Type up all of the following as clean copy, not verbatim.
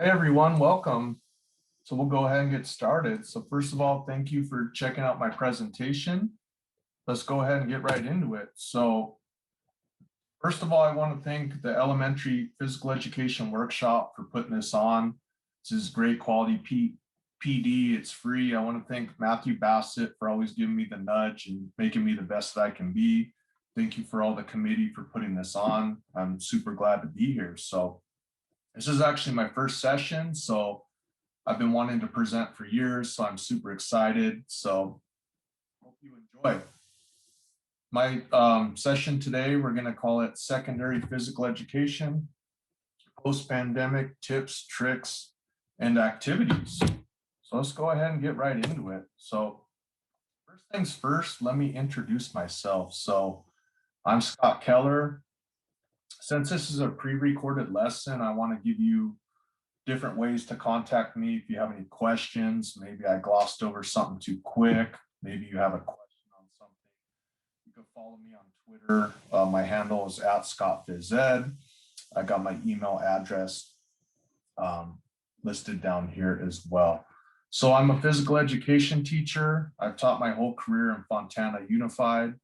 Hi everyone, welcome. So we'll go ahead and get started. So first of all, thank you for checking out my presentation. Let's go ahead and get right into it. So first of all, I want to thank the Elementary Physical Education Workshop for putting this on. This is great quality PD, it's free. I want to thank Matthew Bassett for always giving me the nudge and making me the best that I can be. Thank you for all the committee for putting this on. I'm super glad to be here. So this is actually my first session, so I've been wanting to present for years, so I'm super excited. So hope you enjoy. My session today, we're going to call it Secondary Physical Education, Post-Pandemic Tips, Tricks, and Activities. So let's go ahead and get right into it. So first things first, let me introduce myself. So I'm Scott Keller. Since this is a pre-recorded lesson, I want to give you different ways to contact me if you have any questions. Maybe I glossed over something too quick. Maybe you have a question on something. You can follow me on Twitter. My handle is @ScottPhysEd. I got my email address listed down here as well. So I'm a physical education teacher. I've taught my whole career in Fontana Unified.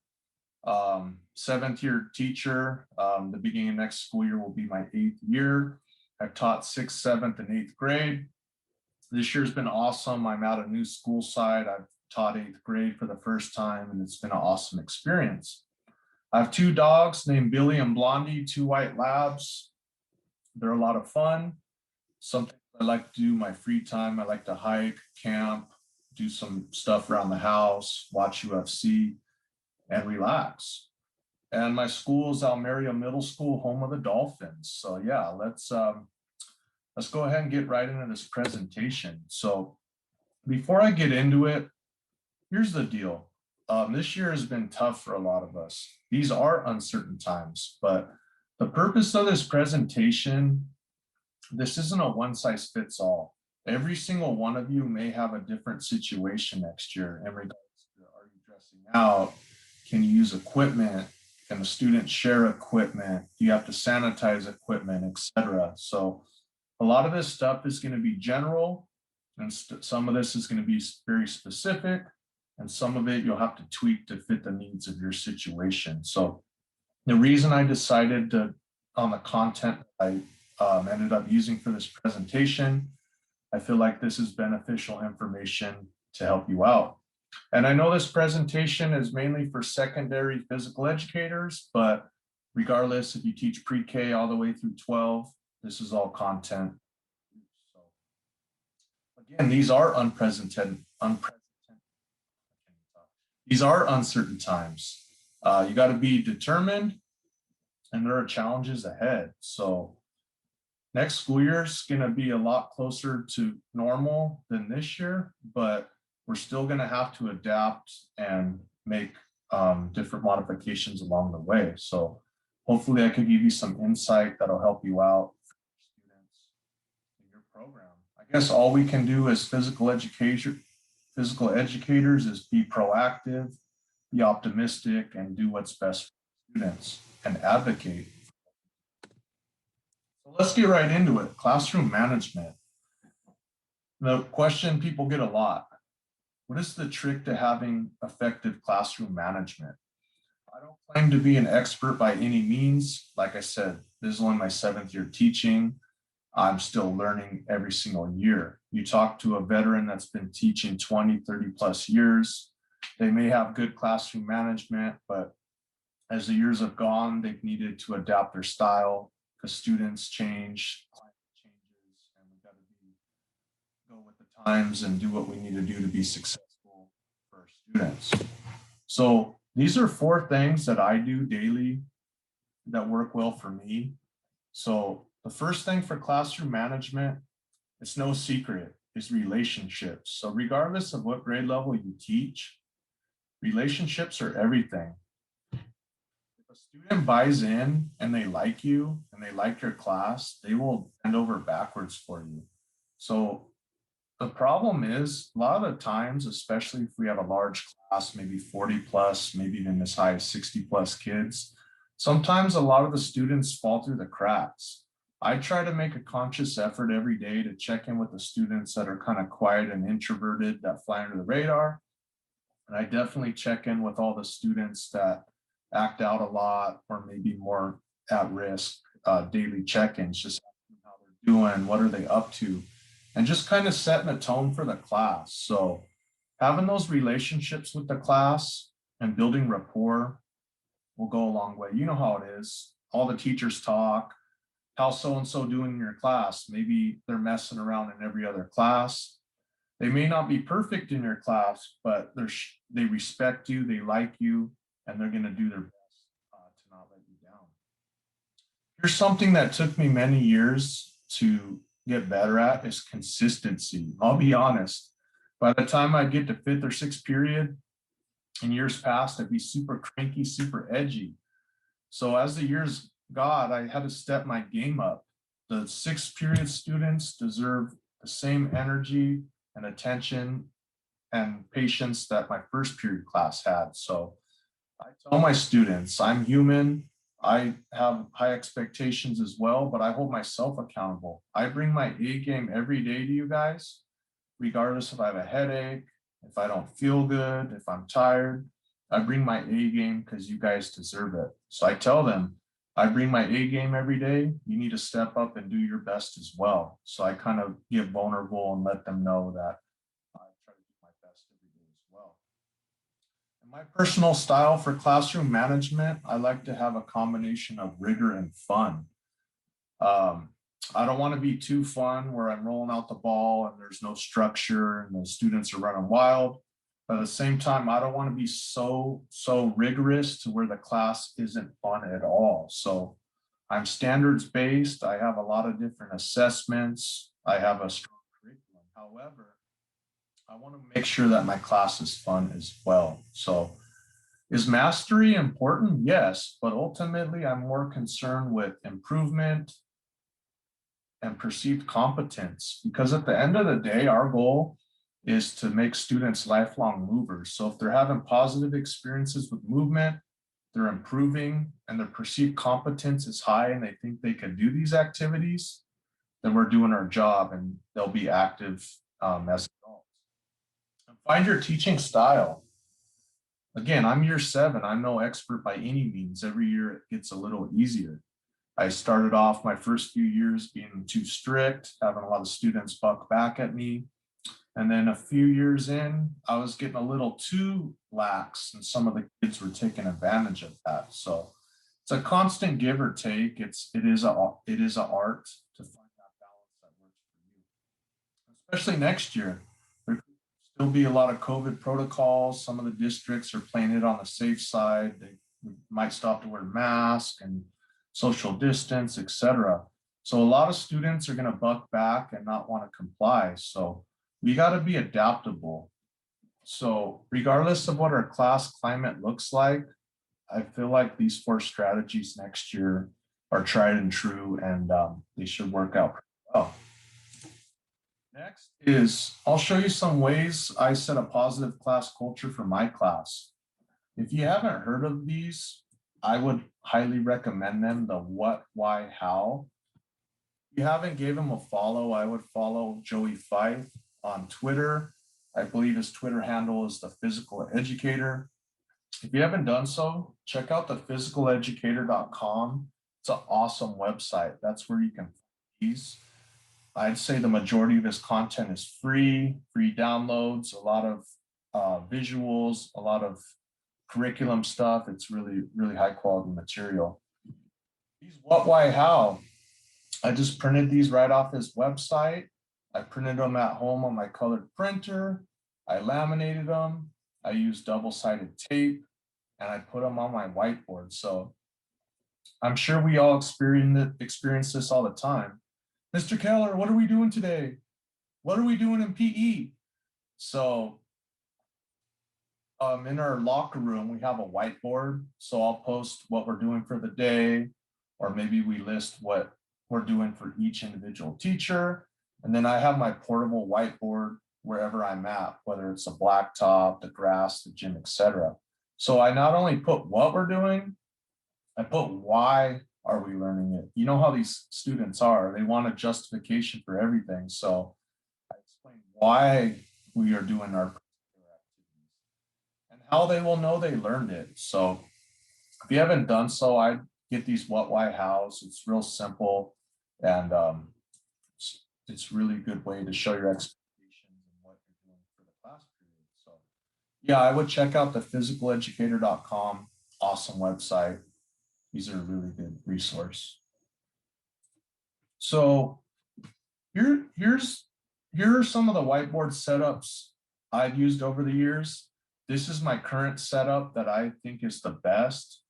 7th year teacher. The beginning of next school year will be my 8th year. I've taught 6th, 7th, and 8th grade. This year's been awesome. I'm at a new school site. I've taught 8th grade for the first time, and it's been an awesome experience. I have 2 dogs named Billy and Blondie, 2 white labs. They're a lot of fun. Something I like to do in my free time. I like to hike, camp, do some stuff around the house, watch UFC, and relax. And my school is Almeria Middle School, home of the Dolphins. So yeah, let's go ahead and get right into this presentation. So before I get into it, here's the deal. This year has been tough for a lot of us. These are uncertain times, but the purpose of this presentation, this isn't a one size fits all. Every single one of you may have a different situation next year in regards to, are you dressing out? Can you use equipment? Can the students share equipment? Do you have to sanitize equipment, etc.? So a lot of this stuff is going to be general, and some of this is going to be very specific, and some of it you'll have to tweak to fit the needs of your situation. So the reason I decided to, on the content I ended up using for this presentation, I feel like this is beneficial information to help you out. And I know this presentation is mainly for secondary physical educators, but regardless, if you teach pre-K all the way through 12, this is all content. So again, these are these are uncertain times. You got to be determined, and there are challenges ahead. So next school year is going to be a lot closer to normal than this year, but we're still going to have to adapt and make different modifications along the way. So hopefully I could give you some insight that'll help you out for students in your program. I guess all we can do as physical educators is be proactive, be optimistic, and do what's best for students and advocate. So let's get right into it. Classroom management. The question people get a lot. What is the trick to having effective classroom management? I don't claim to be an expert by any means. Like I said, this is only my 7th year teaching. I'm still learning every single year. You talk to a veteran that's been teaching 20, 30 plus years. They may have good classroom management, but as the years have gone, they've needed to adapt their style because students change, climate changes, and we've got to go with the times and do what we need to do to be successful for our students. So these are 4 things that I do daily that work well for me. So the first thing for classroom management, it's no secret, is relationships. So regardless of what grade level you teach, relationships are everything. If a student buys in and they like you and they like your class, they will bend over backwards for you. So the problem is a lot of the times, especially if we have a large class, maybe 40 plus, maybe even as high as 60 plus kids, sometimes a lot of the students fall through the cracks. I try to make a conscious effort every day to check in with the students that are kind of quiet and introverted that fly under the radar. And I definitely check in with all the students that act out a lot or maybe more at risk. Daily check-ins, just asking how they're doing, what are they up to, and just kind of setting a tone for the class. So having those relationships with the class and building rapport will go a long way. You know how it is. All the teachers talk. How's so-and-so doing in your class? Maybe they're messing around in every other class. They may not be perfect in your class, but they respect you, they like you, and they're going to do their best to not let you down. Here's something that took me many years to get better at is consistency. I'll be honest. By the time I get to fifth or sixth period, in years past, I'd be super cranky, super edgy. So as the years got, I had to step my game up. The sixth period students deserve the same energy and attention and patience that my first period class had. So I tell my students, I'm human. I have high expectations as well, but I hold myself accountable. I bring my A game every day to you guys, regardless if I have a headache, if I don't feel good, if I'm tired. I bring my A game because you guys deserve it. So I tell them, I bring my A game every day. You need to step up and do your best as well. So I kind of get vulnerable and let them know that I try to do my best every day as well. And my personal style for classroom management, I like to have a combination of rigor and fun. I don't want to be too fun where I'm rolling out the ball and there's no structure and the students are running wild. But at the same time, I don't want to be so rigorous to where the class isn't fun at all. So I'm standards based. I have a lot of different assessments. I have a strong curriculum. However, I want to make sure that my class is fun as well. So is mastery important? Yes, but ultimately I'm more concerned with improvement and perceived competence, because at the end of the day, our goal is to make students lifelong movers. So if they're having positive experiences with movement, they're improving, and their perceived competence is high and they think they can do these activities, then we're doing our job and they'll be active as adults. And find your teaching style. Again, I'm year 7. I'm no expert by any means. Every year it gets a little easier. I started off my first few years being too strict, having a lot of students buck back at me. And then a few years in, I was getting a little too lax and some of the kids were taking advantage of that. So it's a constant give or take. It is an art to find that balance that works for you. Especially next year, there could still be a lot of COVID protocols. Some of the districts are playing it on the safe side. They might stop to wear masks and social distance, etc. So a lot of students are going to buck back and not want to comply. So we got to be adaptable. So regardless of what our class climate looks like, I feel like these 4 strategies next year are tried and true, and they should work out pretty well. Next is I'll show you some ways I set a positive class culture for my class. If you haven't heard of these, I would highly recommend them, the what, why, how. If you haven't gave him a follow, I would follow Joey Fife on Twitter. I believe his Twitter handle is the Physical Educator. If you haven't done so, check out the physicaleducator.com. It's an awesome website. That's where you can find these. I'd say the majority of his content is free downloads, a lot of visuals, a lot of curriculum stuff. It's really high quality material. These what, why, how. I just printed these right off his website. I printed them at home on my colored printer. I laminated them. I used double-sided tape and I put them on my whiteboard. So I'm sure we all experience this all the time. Mr. Keller, what are we doing today? What are we doing in PE? So in our locker room, we have a whiteboard. So I'll post what we're doing for the day, or maybe we list what we're doing for each individual teacher. And then I have my portable whiteboard wherever I'm at, whether it's a blacktop, the grass, the gym, etc. So I not only put what we're doing, I put why are we learning it? You know how these students are, they want a justification for everything. So I explain why we are doing our particular activities and how they will know they learned it. So if you haven't done so, I'd get these what, why, hows. It's real simple, and it's really good way to show your expectations and what you're doing for the class period. So yeah, I would check out the physicaleducator.com. Awesome website. These are a really good resource. So here are some of the whiteboard setups I've used over the years. This is my current setup that I think is the best.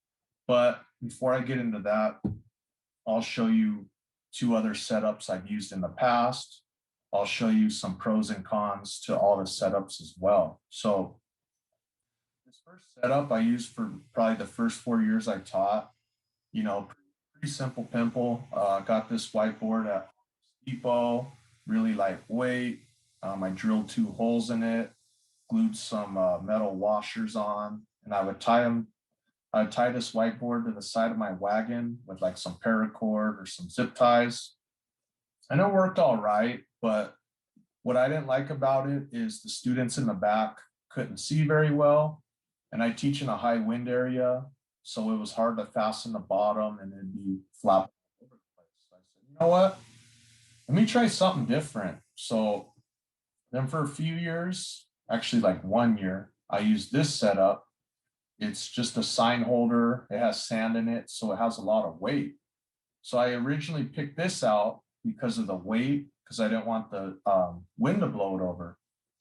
But before I get into that, I'll show you two other setups I've used in the past. I'll show you some pros and cons to all the setups as well. So this first setup I used for probably the first 4 years I taught, you know, pretty simple pimple. Got this whiteboard at Depot, really lightweight. I drilled 2 holes in it, glued some metal washers on, and I would tie this whiteboard to the side of my wagon with like some paracord or some zip ties. And it worked all right, but what I didn't like about it is the students in the back couldn't see very well. And I teach in a high wind area, so it was hard to fasten the bottom and it'd be flapping all over the place. So I said, you know what? Let me try something different. So then for a few years, actually like 1 year, I used this setup. It's just a sign holder. It has sand in it, so it has a lot of weight. So I originally picked this out because of the weight, because I didn't want the wind to blow it over.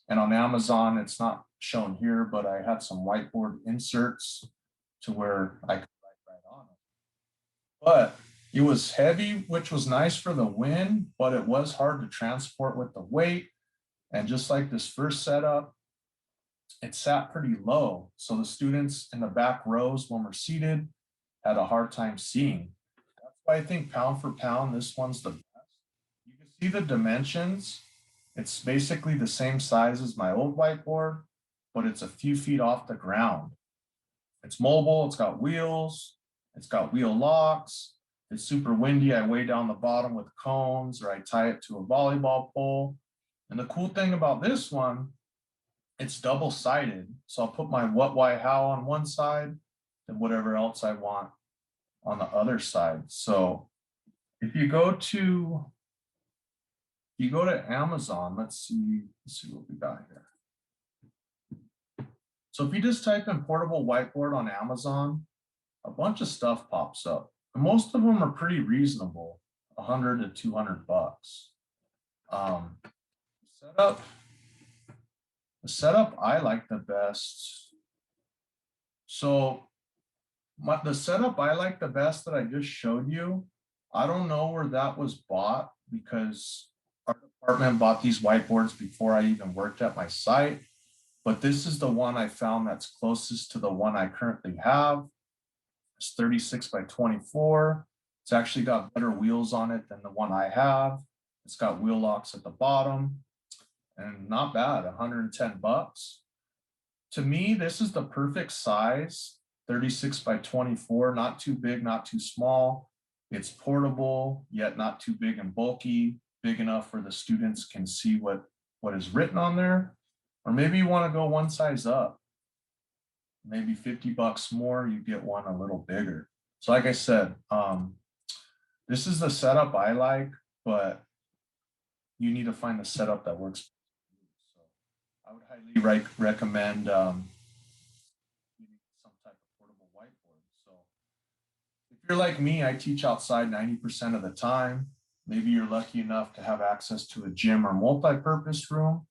And on Amazon, it's not shown here, but I had some whiteboard inserts to where I could write right on it. But it was heavy, which was nice for the wind, but it was hard to transport with the weight. And just like this first setup, it sat pretty low. So the students in the back rows when we're seated had a hard time seeing. That's why I think pound for pound, this one's the best. You can see the dimensions. It's basically the same size as my old whiteboard, but it's a few feet off the ground. It's mobile, it's got wheels, it's got wheel locks. It's super windy. I weigh down the bottom with cones, or I tie it to a volleyball pole. And the cool thing about this one, it's double-sided. So I'll put my what, why, how on one side and whatever else I want on the other side. So if you go to Amazon, let's see what we got here. So if you just type in portable whiteboard on Amazon, a bunch of stuff pops up. And most of them are pretty reasonable, 100 to 200 bucks. The setup I like the best. So the setup I like the best that I just showed you, I don't know where that was bought because our department bought these whiteboards before I even worked at my site. But this is the one I found that's closest to the one I currently have. It's 36 by 24. It's actually got better wheels on it than the one I have. It's got wheel locks at the bottom and not bad, 110 bucks. To me, this is the perfect size, 36 by 24, not too big, not too small. It's portable, yet not too big and bulky, big enough where the students can see what is written on there. Or maybe you want to go one size up, maybe 50 bucks more, you get one a little bigger. So like I said, this is the setup I like, but you need to find the setup that works. So I would highly recommend some type of portable whiteboard. So if you're like me, I teach outside 90% of the time. Maybe you're lucky enough to have access to a gym or multi-purpose room.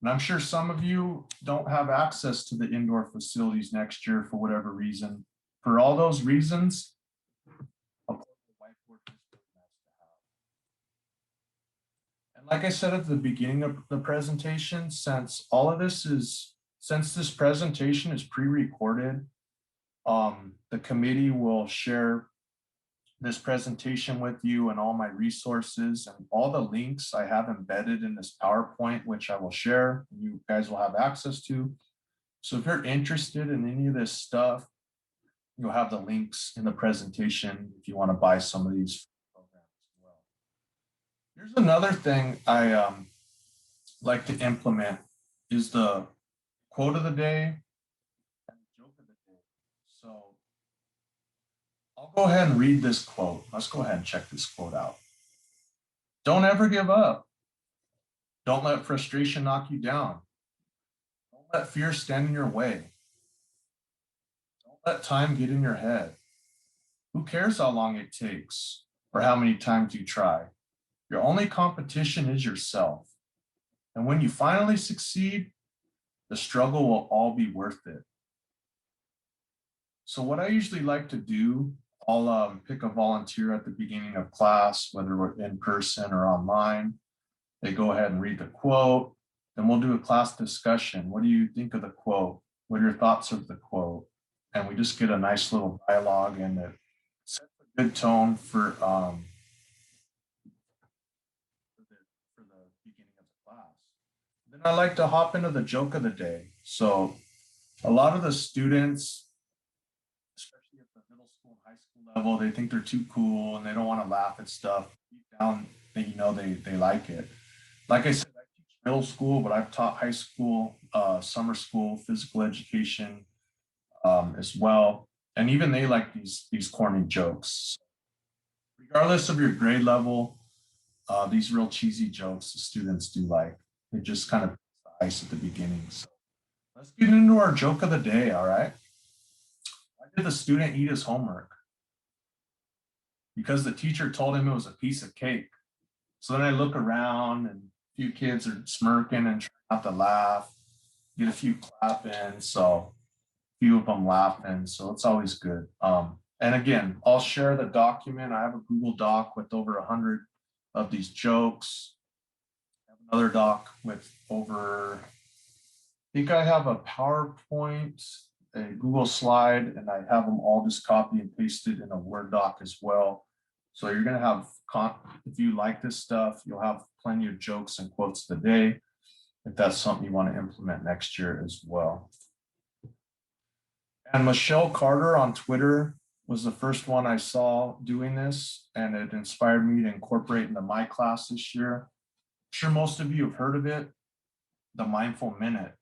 And I'm sure some of you don't have access to the indoor facilities next year for whatever reason. For all those reasons, a portable whiteboard is really nice to have. And like I said at the beginning of the presentation, since this presentation is pre-recorded, the committee will share this presentation with you and all my resources and all the links I have embedded in this PowerPoint, which I will share, and you guys will have access to. So if you're interested in any of this stuff, You'll have the links in the presentation if you want to buy some of these programs as well. Here's another thing I like to implement is the quote of the day and the joke of the day. So I'll go ahead and read this quote. Let's go ahead and check this quote out. Don't ever give up. Don't let frustration knock you down. Don't let fear stand in your way. Don't let time get in your head. Who cares how long it takes or how many times you try? Your only competition is yourself. And when you finally succeed, the struggle will all be worth it. So what I usually like to do, I'll pick a volunteer at the beginning of class, whether we're in person or online. They go ahead and read the quote. Then we'll do a class discussion. What do you think of the quote? What are your thoughts of the quote? And we just get a nice little dialogue, and it sets a good tone for the beginning of the class. Then I like to hop into the joke of the day. So a lot of the students, especially at the middle school and high school level, they think they're too cool and they don't want to laugh at stuff. Deep down, they like it. Like I said, I teach middle school, but I've taught high school, summer school, physical education as well. And even they like these corny jokes. Regardless of your grade level, these real cheesy jokes the students do like. They just kind of the ice at the beginning. So let's get into our joke of the day, all right? Why did the student eat his homework? Because the teacher told him it was a piece of cake. So then I look around and a few kids are smirking and trying not to laugh, get a few clapping, so a few of them laughing, so it's always good. And again, I'll share the document. I have a Google Doc with over 100 of these jokes. I have another doc with over, I think I have a PowerPoint, a Google slide, and I have them all just copy and pasted in a Word doc as well. So you're going to have, if you like this stuff, you'll have plenty of jokes and quotes today, if that's something you want to implement next year as well. And Michelle Carter on Twitter was the first one I saw doing this, and it inspired me to incorporate into my class this year. I'm sure most of you have heard of it, the Mindful Minute.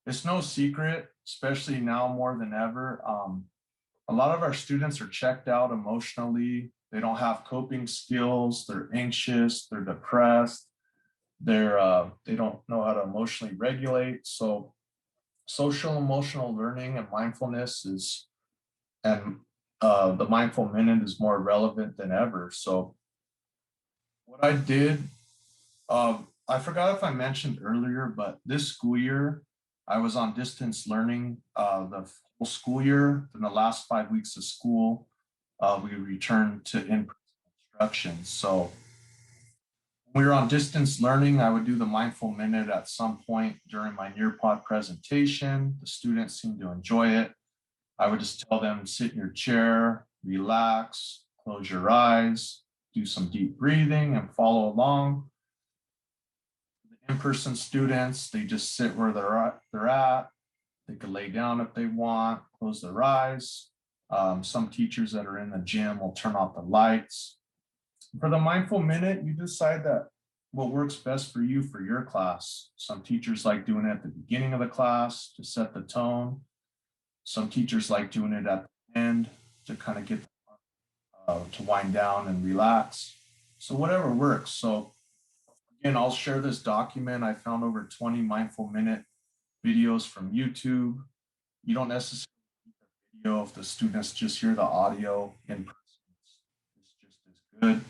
It's no secret, especially now more than ever. A lot of our students are checked out emotionally. They don't have coping skills. They're anxious. They're depressed. They don't know how to emotionally regulate. So social emotional learning and mindfulness and the Mindful Minute is more relevant than ever. So what I did, I forgot if I mentioned earlier, but this school year, I was on distance learning the whole school year. In the last 5 weeks of school, we returned to in-person instruction. So when we were on distance learning, I would do the Mindful Minute at some point during my Nearpod presentation. The students seemed to enjoy it. I would just tell them, sit in your chair, relax, close your eyes, do some deep breathing and follow along. The in-person students, they just sit where they're at. They could lay down if they want, close their eyes. Some teachers that are in the gym will turn off the lights. For the Mindful Minute, you decide that what works best for you for your class. Some teachers like doing it at the beginning of the class to set the tone. Some teachers like doing it at the end to kind of get to wind down and relax. So whatever works. So again, I'll share this document. I found over 20 Mindful Minute videos from YouTube. You don't necessarily need the video if the students just hear the audio in person. It's just as good.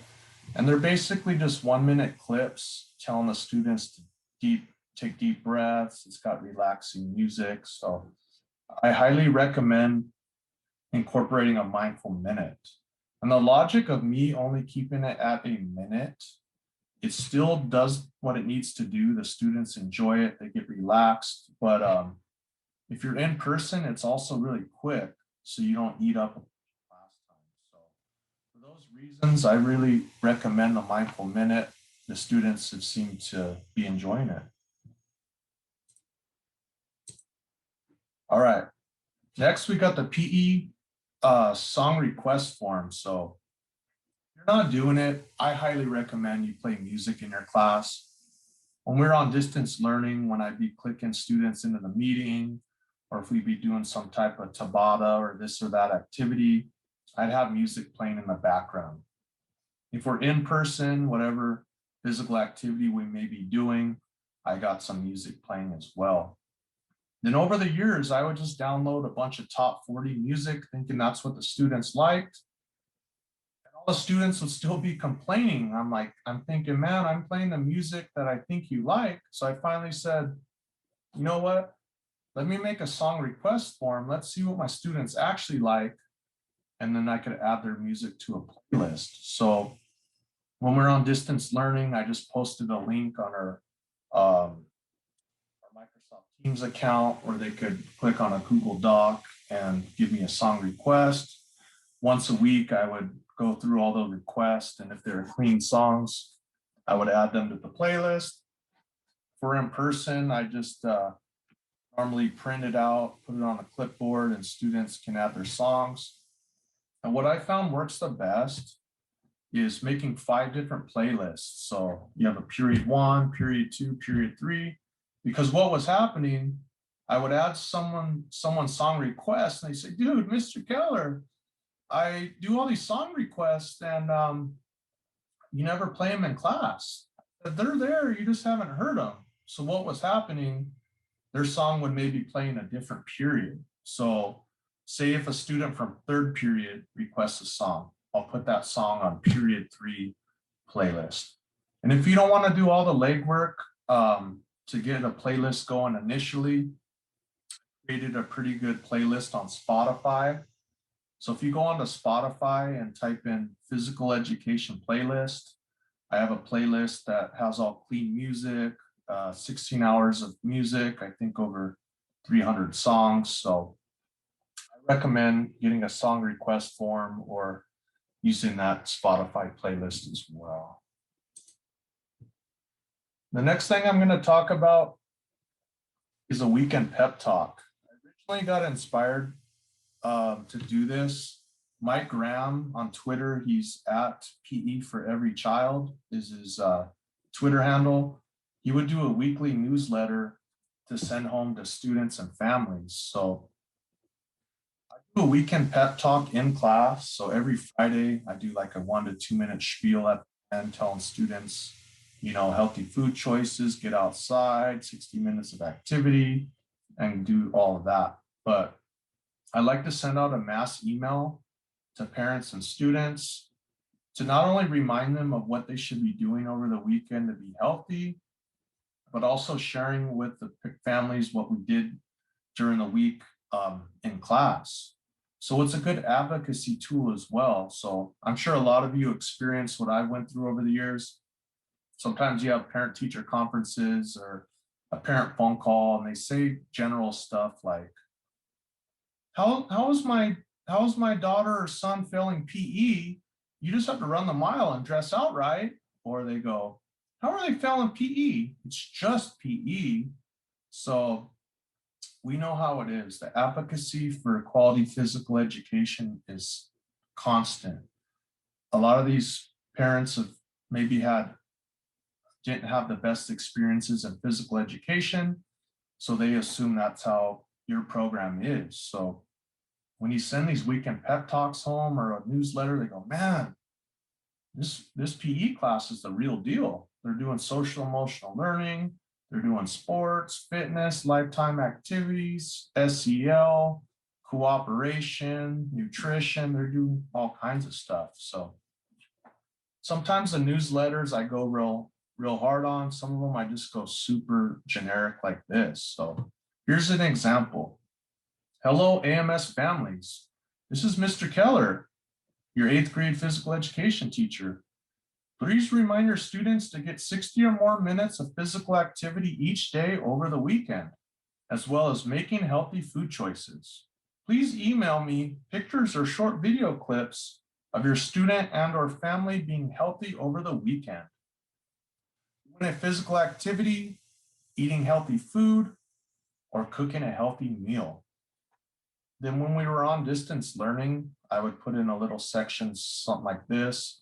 And they're basically just 1 minute clips telling the students to take deep breaths. It's got relaxing music. So I highly recommend incorporating a Mindful Minute. And the logic of me only keeping it at a minute, it still does what it needs to do. The students enjoy it, they get relaxed. But if you're in person, it's also really quick, so you don't eat up class time. So for those reasons, I really recommend the Mindful Minute. The students have seemed to be enjoying it. All right. Next, we got the PE song request form. So if you're not doing it, I highly recommend you play music in your class. When we're on distance learning, when I'd be clicking students into the meeting, or if we'd be doing some type of Tabata or this or that activity, I'd have music playing in the background. If we're in person, whatever physical activity we may be doing, I got some music playing as well. Then over the years, I would just download a bunch of top 40 music, thinking that's what the students liked. And all the students would still be complaining. I'm thinking, man, I'm playing the music that I think you like. So I finally said, you know what? Let me make a song request form. Let's see what my students actually like. And then I could add their music to a playlist. So when we're on distance learning, I just posted a link on our Microsoft Teams account where they could click on a Google Doc and give me a song request. Once a week, I would go through all the requests, and if they're clean songs, I would add them to the playlist. For in person, I just normally print it out, put it on a clipboard, and students can add their songs. And what I found works the best is making 5 different playlists. So you have a period 1, period 2, period 3, because what was happening, I would add someone's song request, and they say, dude, Mr. Keller, I do all these song requests and you never play them in class. They're there, you just haven't heard them. So what was happening, their song would maybe play in a different period. So say if a student from 3rd period requests a song, I'll put that song on period 3 playlist. And if you don't want to do all the legwork to get a playlist going initially, created a pretty good playlist on Spotify. So if you go onto Spotify and type in physical education playlist, I have a playlist that has all clean music, 16 hours of music, I think over 300 songs. So I recommend getting a song request form or using that Spotify playlist as well. The next thing I'm going to talk about is a weekend pep talk. I originally got inspired to do this. Mike Graham on Twitter, he's at PE for Every Child is his Twitter handle. He would do a weekly newsletter to send home to students and families. So I do a weekend pep talk in class. So every Friday, I do like a 1 to 2 minute spiel at the end, telling students, healthy food choices, get outside, 60 minutes of activity, and do all of that. But I like to send out a mass email to parents and students to not only remind them of what they should be doing over the weekend to be healthy, but also sharing with the families what we did during the week in class. So it's a good advocacy tool as well. So I'm sure a lot of you experience what I went through over the years. Sometimes you have parent-teacher conferences or a parent phone call, and they say general stuff like, how's my daughter or son failing PE? You just have to run the mile and dress out right. Or they go, how are they failing PE? It's just PE. So we know how it is. The advocacy for quality physical education is constant. A lot of these parents have maybe didn't have the best experiences in physical education, so they assume that's how your program is. So when you send these weekend pep talks home or a newsletter, they go, man, this PE class is the real deal. They're doing social emotional learning, they're doing sports, fitness, lifetime activities, SEL, cooperation, nutrition, they're doing all kinds of stuff. So sometimes the newsletters I go real hard on. Some of them I just go super generic like this. So here's an example. Hello, AMS families. This is Mr. Keller, your 8th grade physical education teacher. Please remind your students to get 60 or more minutes of physical activity each day over the weekend, as well as making healthy food choices. Please email me pictures or short video clips of your student and or family being healthy over the weekend. Doing a physical activity, eating healthy food, or cooking a healthy meal. then when we were on distance learning, I would put in a little section, something like this.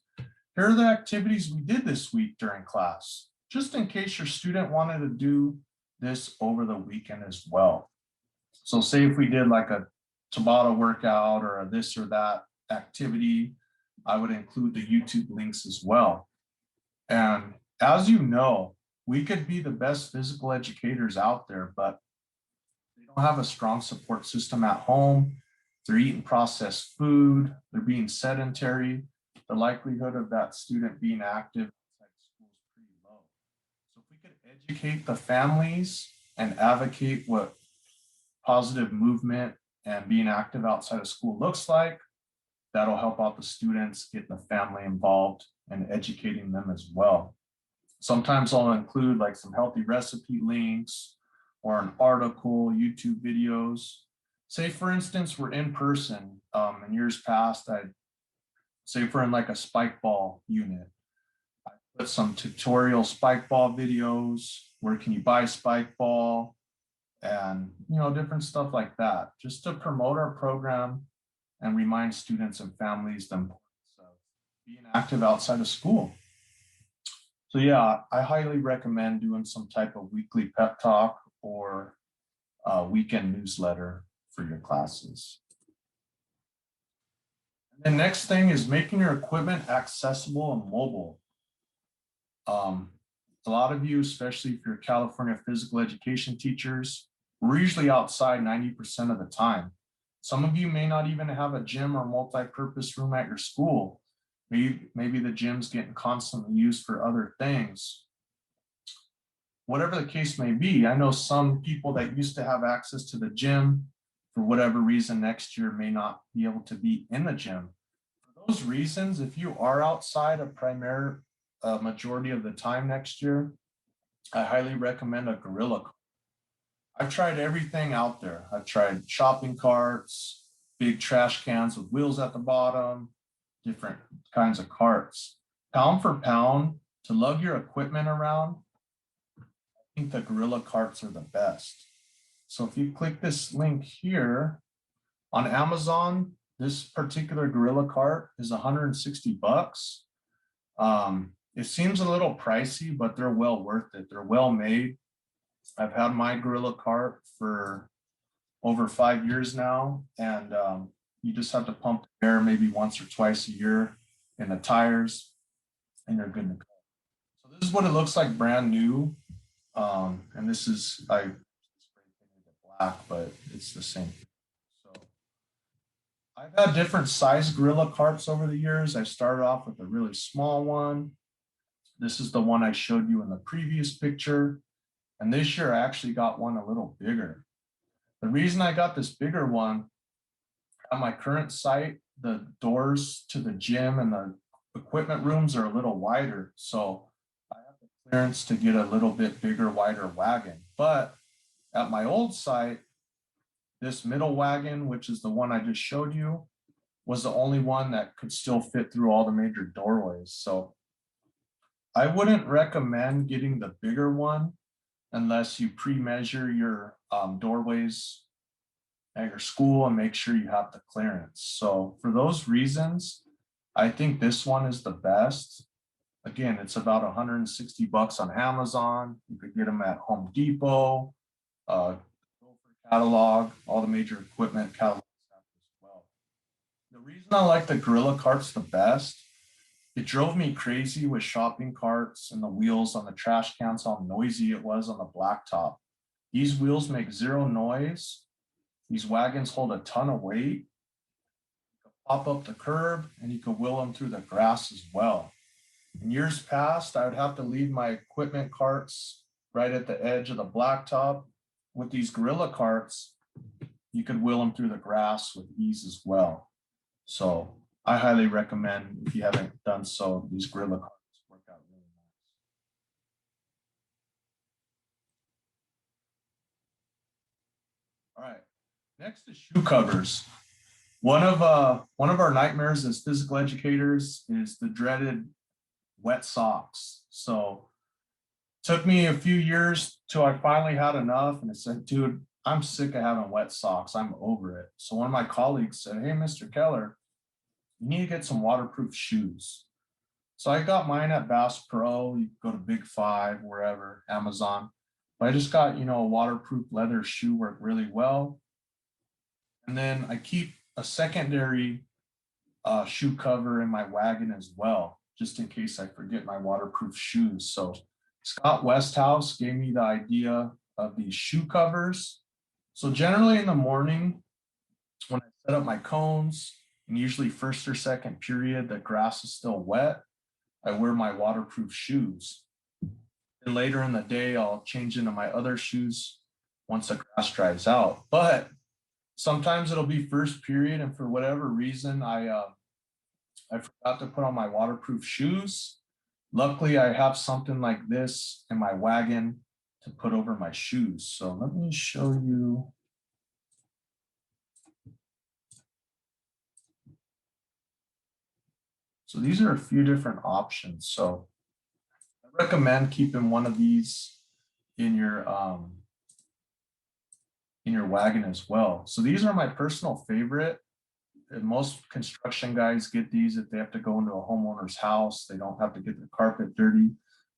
Here are the activities we did this week during class, just in case your student wanted to do this over the weekend as well. So say if we did like a Tabata workout or a this or that activity, I would include the YouTube links as well. And as you know, we could be the best physical educators out there, but they don't have a strong support system at home. They're eating processed food, they're being sedentary. The likelihood of that student being active outside school is pretty low. So if we could educate the families and advocate what positive movement and being active outside of school looks like, that'll help out the students, getting the family involved and educating them as well. Sometimes I'll include like some healthy recipe links or an article, YouTube videos. Say for instance, we're in person. In years past, I'd say if we're in like a spike ball unit, I put some tutorial spike ball videos. Where can you buy spike ball? And different stuff like that, just to promote our program and remind students and families the importance of being active outside of school. So yeah, I highly recommend doing some type of weekly pep talk or weekend newsletter for your classes. And the next thing is making your equipment accessible and mobile. A lot of you, especially if you're California physical education teachers, we're usually outside 90% of the time. Some of you may not even have a gym or multi-purpose room at your school. Maybe the gym's getting constantly used for other things. Whatever the case may be, I know some people that used to have access to the gym, for whatever reason, next year may not be able to be in the gym. For those reasons, if you are outside a majority of the time next year, I highly recommend a gorilla cart. I've tried everything out there. I've tried shopping carts, big trash cans with wheels at the bottom, different kinds of carts. Pound for pound, to lug your equipment around, I think the gorilla carts are the best. So if you click this link here, on Amazon, this particular gorilla cart is 160 bucks. It seems a little pricey, but they're well worth it. They're well made. I've had my gorilla cart for over 5 years now, and you just have to pump the air maybe once or twice a year in the tires, and you're good to go. So this is what it looks like brand new, and this is I spray painted it black, but it's the same. So I've had different size gorilla carts over the years. I started off with a really small one. This is the one I showed you in the previous picture. And this year I actually got one a little bigger. The reason I got this bigger one, at my current site, the doors to the gym and the equipment rooms are a little wider. So I have the clearance to get a little bit bigger, wider wagon. But at my old site, this middle wagon, which is the one I just showed you, was the only one that could still fit through all the major doorways. So I wouldn't recommend getting the bigger one unless you pre-measure your doorways at your school and make sure you have the clearance. So for those reasons, I think this one is the best. Again, it's about 160 bucks on Amazon. You could get them at Home Depot, catalog, all the major equipment catalogs as well. The reason I like the gorilla carts the best, it drove me crazy with shopping carts and the wheels on the trash cans, how noisy it was on the blacktop. These wheels make zero noise. These wagons hold a ton of weight. You can pop up the curb and you can wheel them through the grass as well. In years past, I would have to leave my equipment carts right at the edge of the blacktop. With these gorilla carts, you could wheel them through the grass with ease as well. So I highly recommend, if you haven't done so, these gorilla carts work out really nice. All right, next is shoe covers. One of our nightmares as physical educators is the dreaded wet socks. So it took me a few years till I finally had enough, and I said, dude, I'm sick of having wet socks. I'm over it. So one of my colleagues said, hey, Mr. Keller, you need to get some waterproof shoes. So I got mine at Bass Pro. You go to Big Five, wherever, Amazon. But I just got, a waterproof leather shoe, work really well. And then I keep a secondary shoe cover in my wagon as well, just in case I forget my waterproof shoes. So Scott Westhouse gave me the idea of these shoe covers. So generally in the morning, when I set up my cones, and usually first or second period, the grass is still wet, I wear my waterproof shoes. And later in the day, I'll change into my other shoes once the grass dries out. But sometimes it'll be first period, and for whatever reason, I forgot to put on my waterproof shoes. Luckily, I have something like this in my wagon to put over my shoes. So let me show you. So these are a few different options. So I recommend keeping one of these in your wagon as well. So these are my personal favorite. And most construction guys get these if they have to go into a homeowner's house. They don't have to get the carpet dirty.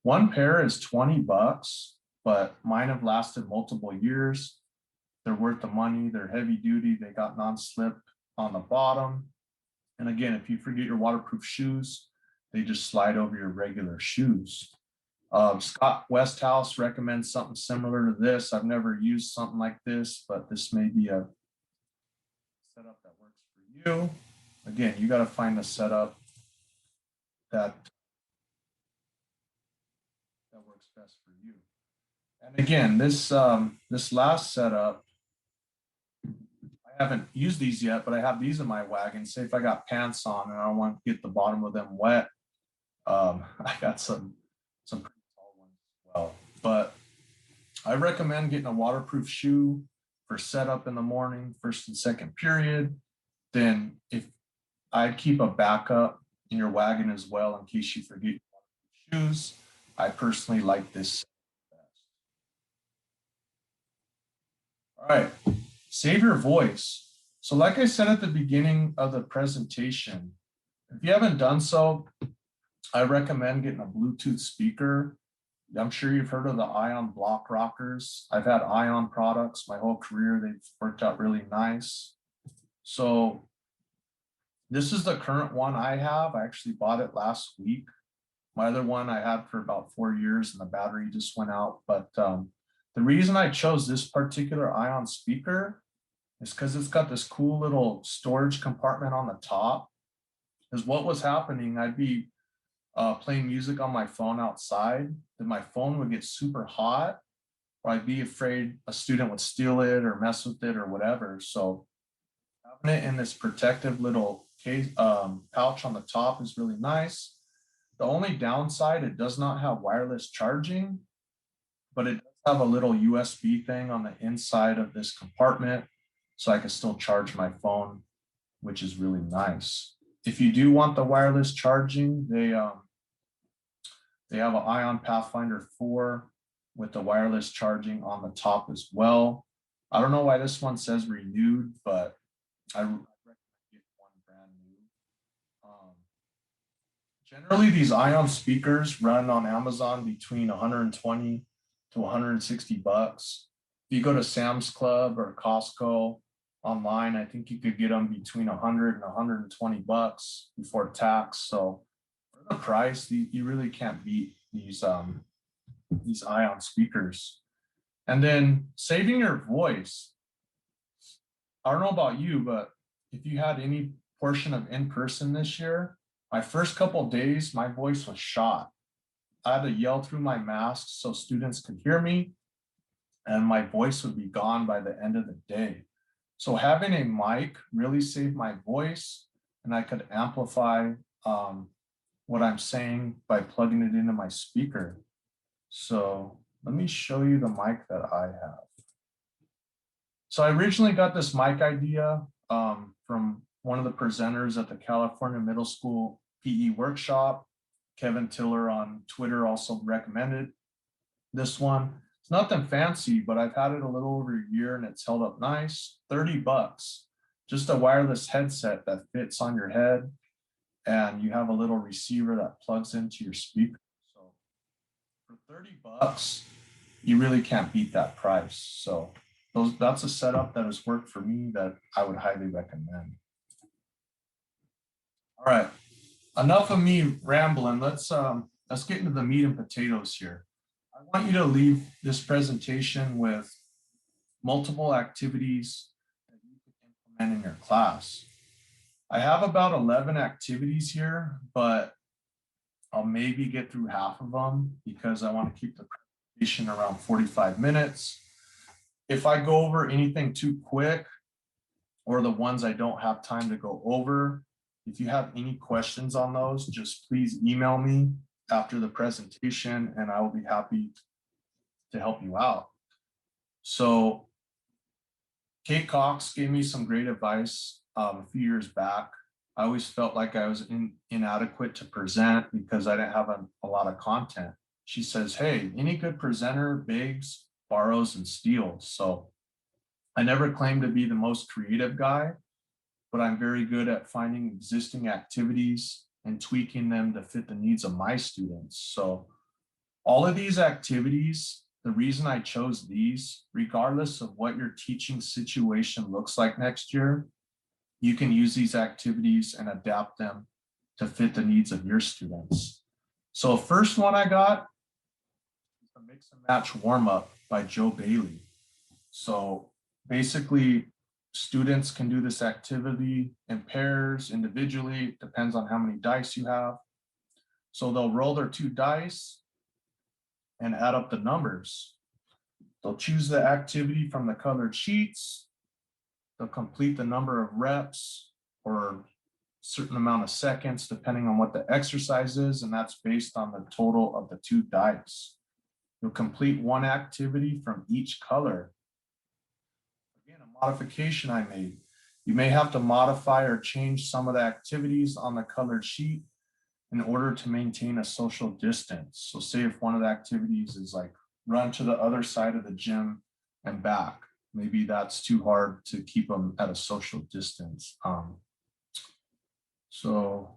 One pair is $20, but mine have lasted multiple years. They're worth the money. They're heavy duty. They got non-slip on the bottom. And again, if you forget your waterproof shoes, they just slide over your regular shoes. Scott Westhouse recommends something similar to this. I've never used something like this, but this may be a setup that works for you. Again, you got to find a setup that works best for you. And again, this last setup, I haven't used these yet, but I have these in my wagon. Say if I got pants on and I don't want to get the bottom of them wet, I got some pretty tall ones as well. But I recommend getting a waterproof shoe for setup in the morning, first and second period. Then if I'd keep a backup in your wagon as well in case you forget your shoes. I personally like this best. All right, save your voice. So like I said at the beginning of the presentation, if you haven't done so, I recommend getting a Bluetooth speaker. I'm sure you've heard of the Ion block rockers. I've had Ion products my whole career. They've worked out really nice. So this is the current one I have. I actually bought it last week. My other one I had for about 4 years and the battery just went out. But the reason I chose this particular Ion speaker is because it's got this cool little storage compartment on the top. Because what was happening, I'd be playing music on my phone outside, then my phone would get super hot, or I'd be afraid a student would steal it or mess with it or whatever. So having it in this protective little case, pouch on the top is really nice. The only downside, it does not have wireless charging, but it does have a little USB thing on the inside of this compartment, so I can still charge my phone, which is really nice. If you do want the wireless charging, they have an Ion Pathfinder 4 with the wireless charging on the top as well. I don't know why this one says renewed, but I recommend getting one brand new. Generally, these Ion speakers run on Amazon between 120 to 160 bucks. If you go to Sam's Club or Costco online, I think you could get them between 100 and 120 bucks before tax. So for the price, you really can't beat these Ion speakers. And then saving your voice. I don't know about you, but if you had any portion of in-person this year, my first couple of days, my voice was shot. I had to yell through my mask so students could hear me, and my voice would be gone by the end of the day. So having a mic really saved my voice, and I could amplify what I'm saying by plugging it into my speaker. So let me show you the mic that I have. So I originally got this mic idea from one of the presenters at the California Middle School PE workshop. Kevin Tiller on Twitter also recommended this one. It's nothing fancy, but I've had it a little over a year and it's held up nice. $30. Just a wireless headset that fits on your head, and you have a little receiver that plugs into your speaker. So for $30, you really can't beat that price. So that's a setup that has worked for me that I would highly recommend. All right, enough of me rambling. Let's get into the meat and potatoes here. I want you to leave this presentation with multiple activities that you can implement in your class. I have about 11 activities here, but I'll maybe get through half of them because I want to keep the presentation around 45 minutes. If I go over anything too quick or the ones I don't have time to go over, if you have any questions on those, just please email me after the presentation and I will be happy to help you out. So Kate Cox gave me some great advice a few years back. I always felt like I was inadequate to present because I didn't have a lot of content. She says, hey, any good presenter begs, borrows, and steals. So I never claimed to be the most creative guy, but I'm very good at finding existing activities and tweaking them to fit the needs of my students. So all of these activities, the reason I chose these, regardless of what your teaching situation looks like next year, you can use these activities and adapt them to fit the needs of your students. So first one I got is the Mix and Match Warm-Up by Joe Bailey. So basically, students can do this activity in pairs, individually, depends on how many dice you have. So they'll roll their 2 dice and add up the numbers. They'll choose the activity from the colored sheets. They'll complete the number of reps or a certain amount of seconds, depending on what the exercise is, and that's based on the total of the 2 dice. You'll complete 1 activity from each color. Again, a modification I made. You may have to modify or change some of the activities on the colored sheet in order to maintain a social distance. So say if one of the activities is like run to the other side of the gym and back, maybe that's too hard to keep them at a social distance. So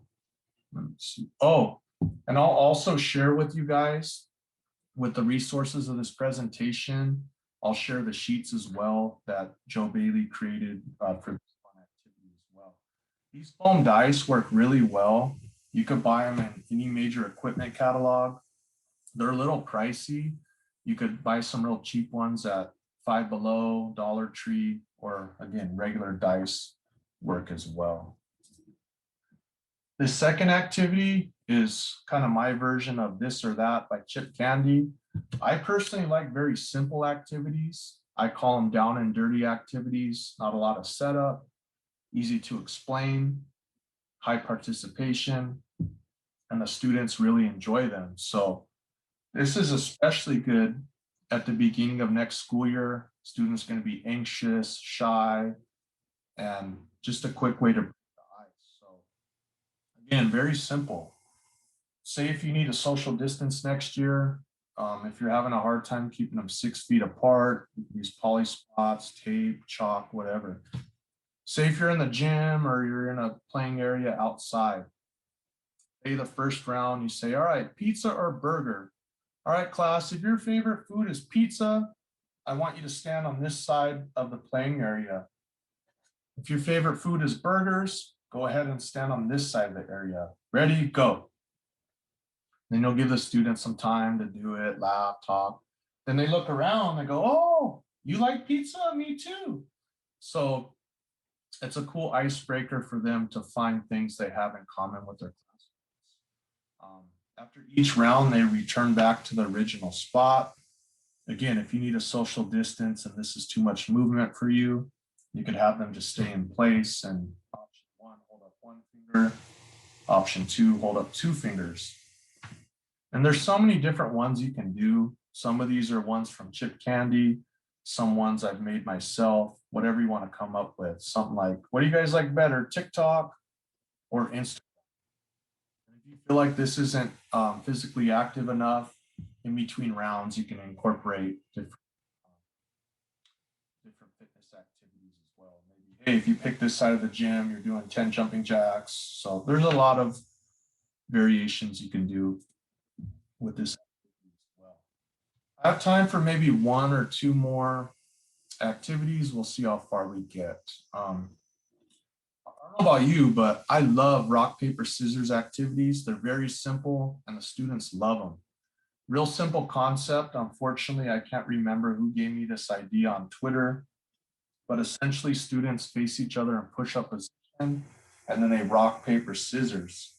let me see. Oh, and I'll also share with you guys with the resources of this presentation. I'll share the sheets as well that Joe Bailey created for this fun activity as well. These foam dice work really well. You could buy them in any major equipment catalog. They're a little pricey. You could buy some real cheap ones at Five Below, Dollar Tree, or again, regular dice work as well. The second activity is kind of my version of This or That by Chip Candy. I personally like very simple activities. I call them down and dirty activities, not a lot of setup, easy to explain, high participation, and the students really enjoy them. So this is especially good at the beginning of next school year. Students are going to be anxious, shy, and just a quick way to break the ice. So again, very simple. Say if you need a social distance next year, if you're having a hard time keeping them 6 feet apart, use poly spots, tape, chalk, whatever. Say if you're in the gym or you're in a playing area outside. Say the first round, you say, all right, pizza or burger? All right, class, if your favorite food is pizza, I want you to stand on this side of the playing area. If your favorite food is burgers, go ahead and stand on this side of the area. Ready, go. Then you'll give the students some time to do it, laugh, talk. Then they look around and go, oh, you like pizza? Me too. So it's a cool icebreaker for them to find things they have in common with their classmates. After each round, they return back to the original spot. Again, if you need a social distance and this is too much movement for you, you could have them just stay in place, and option 1, hold up 1 finger. Option 2, hold up 2 fingers. And there's so many different ones you can do. Some of these are ones from Chip Candy, some ones I've made myself, whatever you want to come up with. Something like, what do you guys like better, TikTok or Instagram? If you feel like this isn't physically active enough, in between rounds, you can incorporate different fitness activities as well. Maybe, hey, if you pick this side of the gym, you're doing 10 jumping jacks. So there's a lot of variations you can do with this activity as well. I have time for maybe one or two more activities. We'll see how far we get. I don't know about you, but I love rock, paper, scissors activities. They're very simple and the students love them. Real simple concept. Unfortunately, I can't remember who gave me this idea on Twitter, but essentially students face each other and push up position, and then they rock, paper, scissors.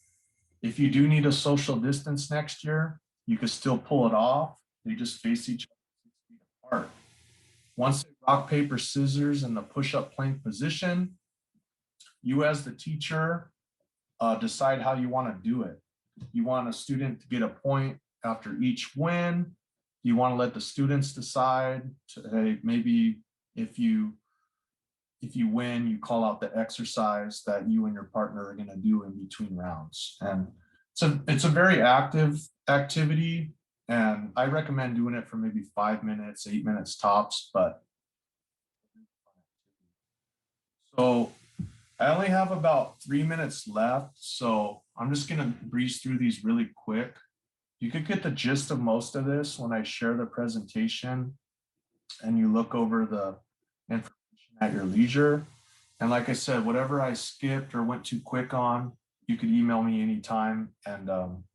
If you do need a social distance next year, you can still pull it off. They just face each other 6 feet apart. Once they rock, paper, scissors in the push-up plank position, you as the teacher decide how you want to do it. You want a student to get a point after each win. You want to let the students decide to, maybe if you win, you call out the exercise that you and your partner are going to do in between rounds. And it's a very active activity, and I recommend doing it for maybe 5 minutes, 8 minutes tops. But so I only have about 3 minutes left, so I'm just going to breeze through these really quick. You could get the gist of most of this when I share the presentation and you look over the information at your leisure. And like I said, whatever I skipped or went too quick on, you could email me anytime and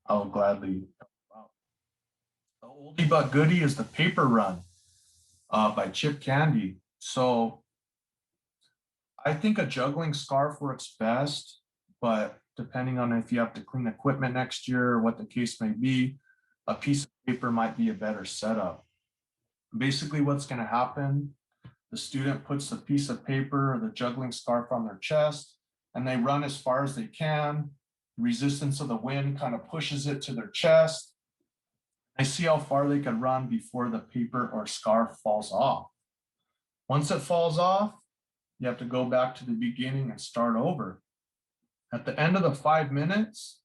I'll gladly help you out. The oldie but goodie is the paper run by Chip Candy. So I think a juggling scarf works best, but depending on if you have to clean equipment next year or what the case may be, a piece of paper might be a better setup. Basically, what's going to happen, the student puts the piece of paper or the juggling scarf on their chest, and they run as far as they can. Resistance of the wind kind of pushes it to their chest. They see how far they can run before the paper or scarf falls off. Once it falls off, you have to go back to the beginning and start over. At the end of the 5 minutes,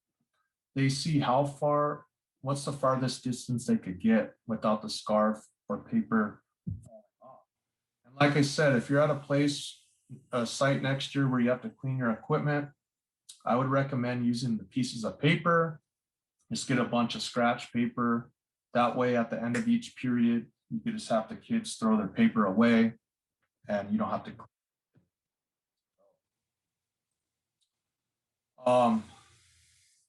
they see what's the farthest distance they could get without the scarf or paper falling off. And like I said, if you're at a site next year where you have to clean your equipment, I would recommend using the pieces of paper. Just get a bunch of scratch paper. That way, at the end of each period, you could just have the kids throw their paper away and you don't have to clean.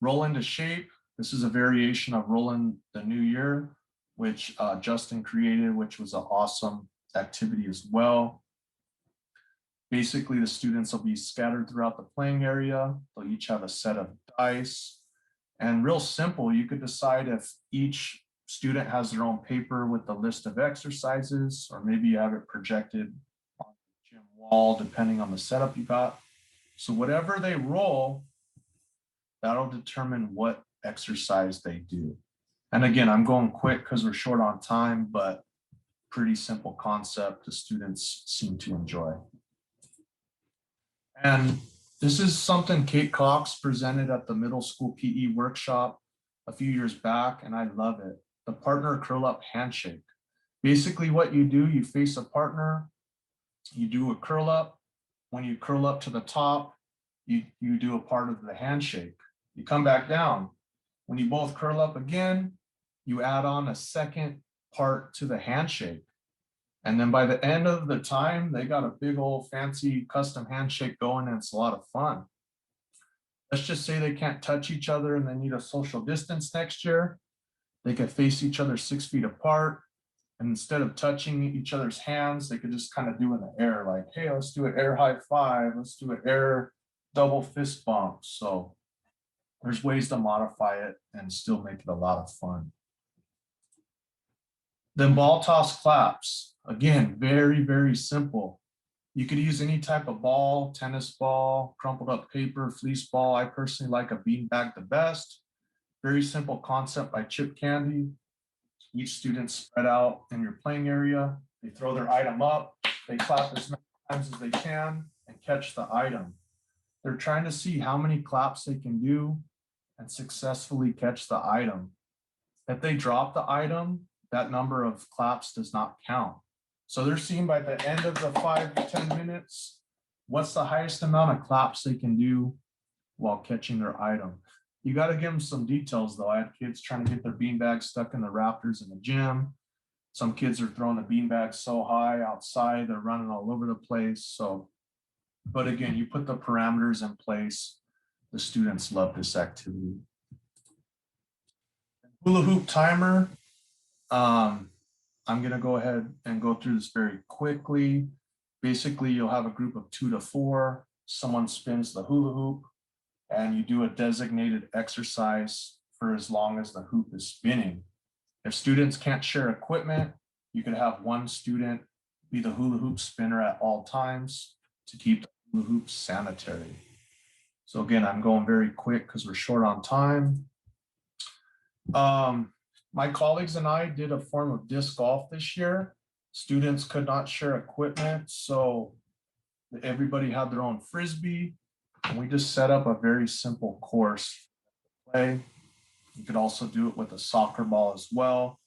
Roll into shape. This is a variation of Roll in the New Year, which Justin created, which was an awesome activity as well. Basically, the students will be scattered throughout the playing area. They'll each have a set of dice. And real simple, you could decide if each student has their own paper with the list of exercises, or maybe you have it projected on the gym wall, depending on the setup you got. So whatever they roll, that'll determine what exercise they do. And again, I'm going quick because we're short on time, but pretty simple concept the students seem to enjoy. And this is something Kate Cox presented at the middle school PE workshop a few years back, and I love it. The partner curl up handshake. Basically what you do, you face a partner, you do a curl up. When you curl up to the top, you do a part of the handshake. You come back down. When you both curl up again, you add on a second part to the handshake. And then by the end of the time, they got a big old fancy custom handshake going, and it's a lot of fun. Let's just say they can't touch each other and they need a social distance next year. They could face each other 6 feet apart. And instead of touching each other's hands, they could just kind of do in the air, like, hey, let's do an air high five. Let's do an air double fist bump. So there's ways to modify it and still make it a lot of fun. Then ball toss claps. Again, very, very simple. You could use any type of ball, tennis ball, crumpled up paper, fleece ball. I personally like a beanbag the best. Very simple concept by Chip Candy. Each student spread out in your playing area. They throw their item up. They clap as many times as they can and catch the item. They're trying to see how many claps they can do and successfully catch the item. If they drop the item, that number of claps does not count. So they're seeing by the end of the 5 to 10 minutes, what's the highest amount of claps they can do while catching their item. You got to give them some details though. I had kids trying to get their beanbags stuck in the rafters in the gym. Some kids are throwing the beanbags so high outside, they're running all over the place. So, but again, you put the parameters in place. The students love this activity. Hula hoop timer. I'm going to go ahead and go through this very quickly. Basically, you'll have a group of 2 to 4. Someone spins the hula hoop and you do a designated exercise for as long as the hoop is spinning. If students can't share equipment, you could have one student be the hula hoop spinner at all times to keep the hula hoop sanitary. So again, I'm going very quick because we're short on time. My colleagues and I did a form of disc golf this year. Students could not share equipment, so everybody had their own frisbee, and we just set up a very simple course to play. You could also do it with a soccer ball as well.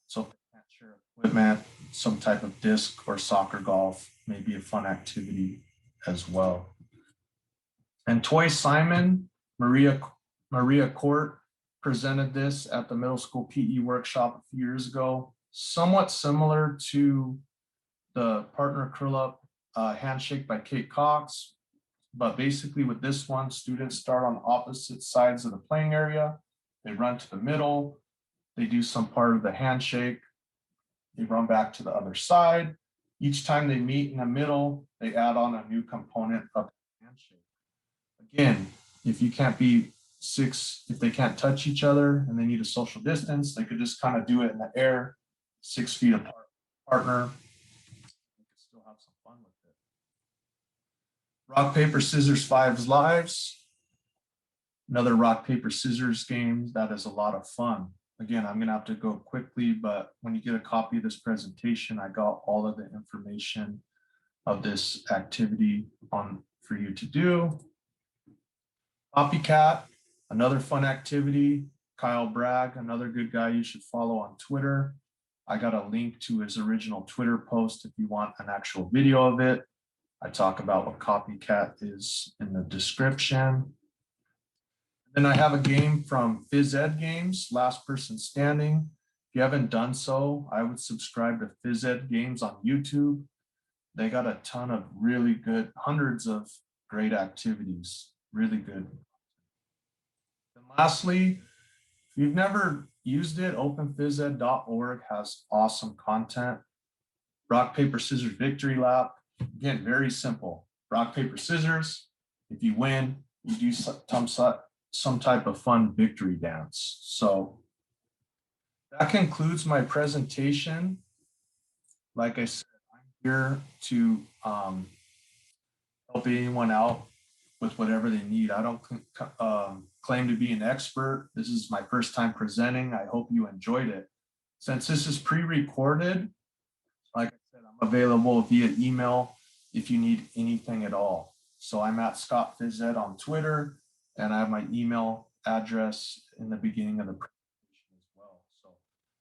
So if they can't share equipment, some type of disc or soccer golf may be a fun activity as well. And Toy Simon, Maria Court presented this at the middle school PE workshop a few years ago, somewhat similar to the partner curl up Handshake by Kate Cox. But basically with this one, students start on opposite sides of the playing area. They run to the middle. They do some part of the handshake. They run back to the other side. Each time they meet in the middle, they add on a new component of the handshake. Again, if you can't be if they can't touch each other and they need a social distance, they could just kind of do it in the air, 6 feet apart, partner. You can still have some fun with it. Rock, paper, scissors, 5 lives. Another rock, paper, scissors game that is a lot of fun. Again, I'm gonna have to go quickly, but when you get a copy of this presentation, I got all of the information of this activity on for you to do. Copycat, another fun activity. Kyle Bragg, another good guy you should follow on Twitter. I got a link to his original Twitter post if you want an actual video of it. I talk about what Copycat is in the description. Then I have a game from physedgames, Last Person Standing. If you haven't done so, I would subscribe to physedgames on YouTube. They got a ton of really good, hundreds of great activities, really good. And lastly, if you've never used it, openfizzorg has awesome content. Rock, paper, scissors victory lap. Again, very simple. Rock, paper, scissors. If you win, you do some type of fun victory dance. So that concludes my presentation. Like I said, I'm here to help anyone out with whatever they need. I don't claim to be an expert. This is my first time presenting. I hope you enjoyed it. Since this is pre-recorded, like I said, I'm available via email if you need anything at all. So I'm at Scott PhysEd on Twitter, and I have my email address in the beginning of the presentation as well. So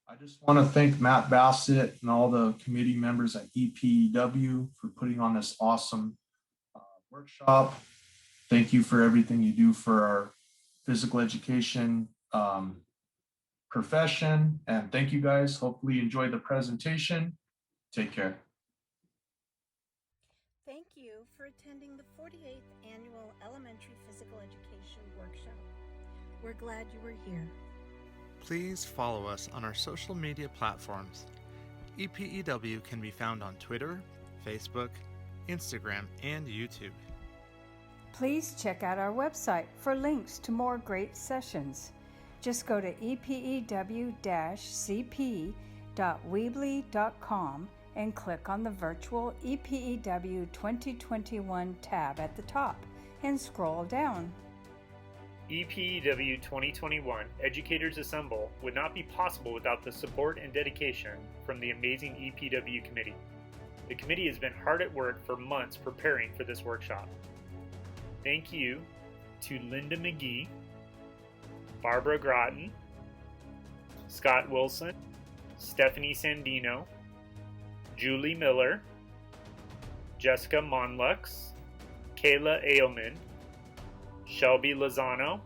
I just want to thank Matt Bassett and all the committee members at EPEW for putting on this awesome workshop. Thank you for everything you do for our physical education profession. And thank you guys. Hopefully you enjoyed the presentation. Take care. Thank you for attending the 48th Annual Elementary Physical Education Workshop. We're glad you were here. Please follow us on our social media platforms. EPEW can be found on Twitter, Facebook, Instagram, and YouTube. Please check out our website for links to more great sessions. Just go to epew-cp.weebly.com and click on the virtual EPEW 2021 tab at the top and scroll down. EPEW 2021 Educators Assemble would not be possible without the support and dedication from the amazing EPEW committee. The committee has been hard at work for months preparing for this workshop. Thank you to Linda McGee, Barbara Groton, Scott Wilson, Stephanie Sandino, Julie Miller, Jessica Monlux, Kayla Ailman, Shelby Lozano,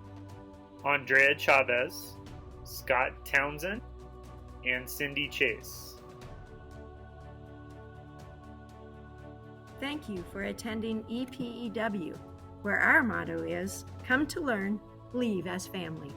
Andrea Chavez, Scott Townsend, and Cindy Chase. Thank you for attending EPEW, where our motto is, come to learn, leave as family.